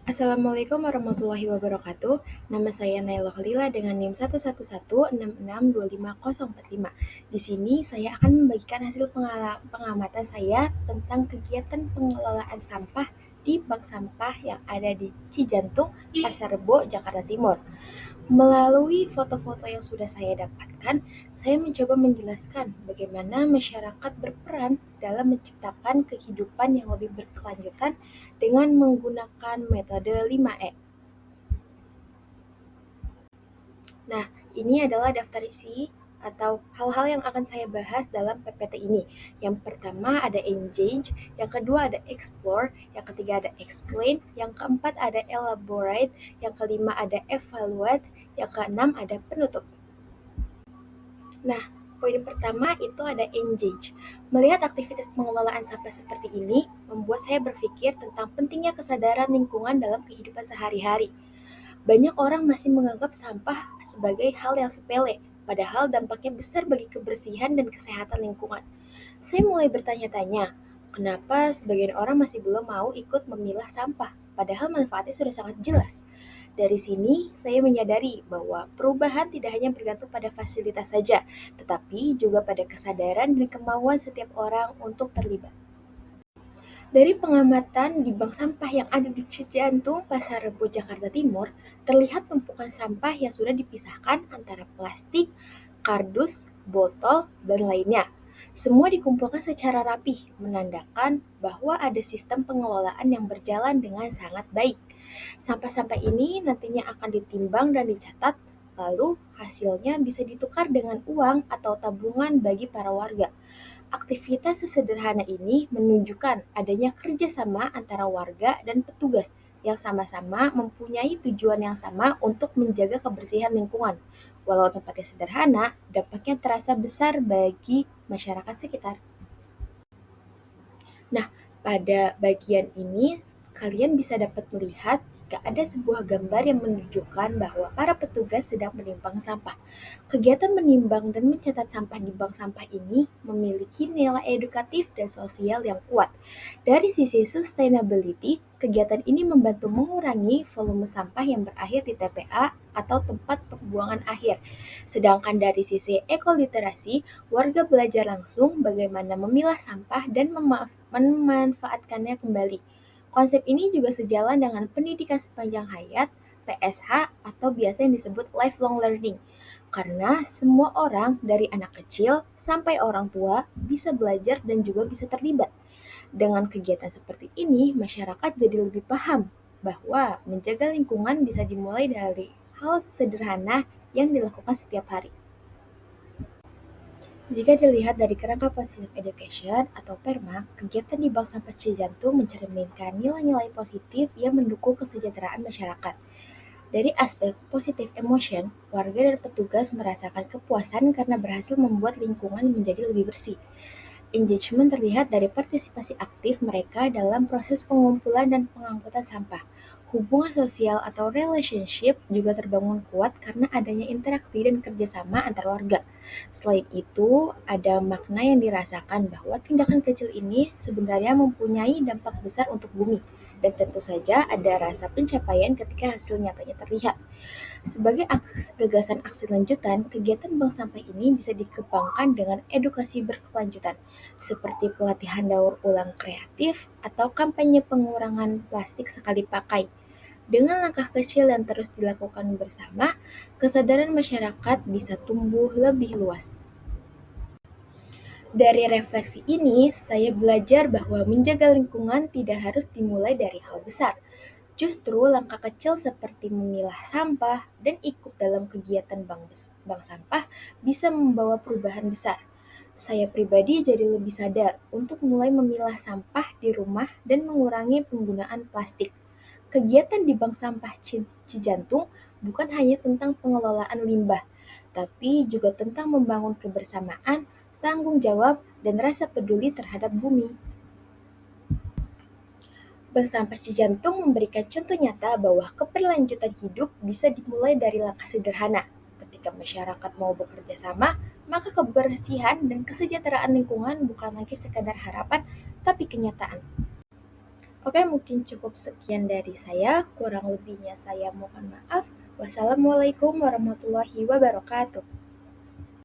Assalamualaikum warahmatullahi wabarakatuh. Nama saya Naila Khalila dengan NIM 111662545. Di sini saya akan membagikan hasil pengamatan saya tentang kegiatan pengelolaan sampah di bank sampah yang ada di Cijantung, Pasar Rebo, Jakarta Timur. Melalui foto-foto yang sudah saya dapatkan, saya mencoba menjelaskan bagaimana masyarakat berperan dalam menciptakan kehidupan yang lebih berkelanjutan dengan menggunakan metode 5E. Nah, ini adalah daftar isi atau hal-hal yang akan saya bahas dalam PPT ini. Yang pertama ada engage, yang kedua ada explore, yang ketiga ada explain, yang keempat ada elaborate, yang kelima ada evaluate, yang keenam ada penutup. Nah, poin pertama itu ada engage. Melihat aktivitas pengelolaan sampah seperti ini membuat saya berpikir tentang pentingnya kesadaran lingkungan dalam kehidupan sehari-hari. Banyak orang masih menganggap sampah sebagai hal yang sepele, padahal dampaknya besar bagi kebersihan dan kesehatan lingkungan. Saya mulai bertanya-tanya, kenapa sebagian orang masih belum mau ikut memilah sampah, padahal manfaatnya sudah sangat jelas. Dari sini, saya menyadari bahwa perubahan tidak hanya bergantung pada fasilitas saja, tetapi juga pada kesadaran dan kemauan setiap orang untuk terlibat. Dari pengamatan di bank sampah yang ada di Cijantung, Pasar Rebo, Jakarta Timur, terlihat tumpukan sampah yang sudah dipisahkan antara plastik, kardus, botol, dan lainnya. Semua dikumpulkan secara rapih, menandakan bahwa ada sistem pengelolaan yang berjalan dengan sangat baik. Sampah-sampah ini nantinya akan ditimbang dan dicatat, lalu hasilnya bisa ditukar dengan uang atau tabungan bagi para warga. Aktivitas sesederhana ini menunjukkan adanya kerjasama antara warga dan petugas yang sama-sama mempunyai tujuan yang sama untuk menjaga kebersihan lingkungan. Walau tempatnya sederhana, dampaknya terasa besar bagi masyarakat sekitar. Nah, pada bagian ini kalian bisa dapat melihat jika ada sebuah gambar yang menunjukkan bahwa para petugas sedang menimbang sampah. Kegiatan menimbang dan mencatat sampah di bank sampah ini memiliki nilai edukatif dan sosial yang kuat. Dari sisi sustainability, kegiatan ini membantu mengurangi volume sampah yang berakhir di TPA atau tempat pembuangan akhir. Sedangkan dari sisi ekoliterasi, warga belajar langsung bagaimana memilah sampah dan memanfaatkannya kembali. Konsep ini juga sejalan dengan pendidikan sepanjang hayat (PSH) atau biasa yang disebut lifelong learning. Karena semua orang dari anak kecil sampai orang tua bisa belajar dan juga bisa terlibat. Dengan kegiatan seperti ini, masyarakat jadi lebih paham bahwa menjaga lingkungan bisa dimulai dari hal sederhana yang dilakukan setiap hari. Jika dilihat dari kerangka Positive Education atau PERMA, kegiatan di Bank Sampah Cijantung mencerminkan nilai-nilai positif yang mendukung kesejahteraan masyarakat. Dari aspek positive emotion, warga dan petugas merasakan kepuasan karena berhasil membuat lingkungan menjadi lebih bersih. Engagement terlihat dari partisipasi aktif mereka dalam proses pengumpulan dan pengangkutan sampah. Hubungan sosial atau relationship juga terbangun kuat karena adanya interaksi dan kerjasama antar warga. Selain itu, ada makna yang dirasakan bahwa tindakan kecil ini sebenarnya mempunyai dampak besar untuk bumi, dan tentu saja ada rasa pencapaian ketika hasil nyatanya terlihat. Sebagai gagasan aksi lanjutan, kegiatan bank sampah ini bisa dikembangkan dengan edukasi berkelanjutan, seperti pelatihan daur ulang kreatif atau kampanye pengurangan plastik sekali pakai. Dengan langkah kecil yang terus dilakukan bersama, kesadaran masyarakat bisa tumbuh lebih luas. Dari refleksi ini, saya belajar bahwa menjaga lingkungan tidak harus dimulai dari hal besar. Justru langkah kecil seperti memilah sampah dan ikut dalam kegiatan bank sampah bisa membawa perubahan besar. Saya pribadi jadi lebih sadar untuk mulai memilah sampah di rumah dan mengurangi penggunaan plastik. Kegiatan di bank sampah Cijantung bukan hanya tentang pengelolaan limbah, tapi juga tentang membangun kebersamaan, tanggung jawab, dan rasa peduli terhadap bumi. Bank Sampah Cijantung memberikan contoh nyata bahwa keberlanjutan hidup bisa dimulai dari langkah sederhana. Ketika masyarakat mau bekerja sama, maka kebersihan dan kesejahteraan lingkungan bukan lagi sekadar harapan, tapi kenyataan. Oke, mungkin cukup sekian dari saya. Kurang lebihnya saya mohon maaf. Wassalamualaikum warahmatullahi wabarakatuh.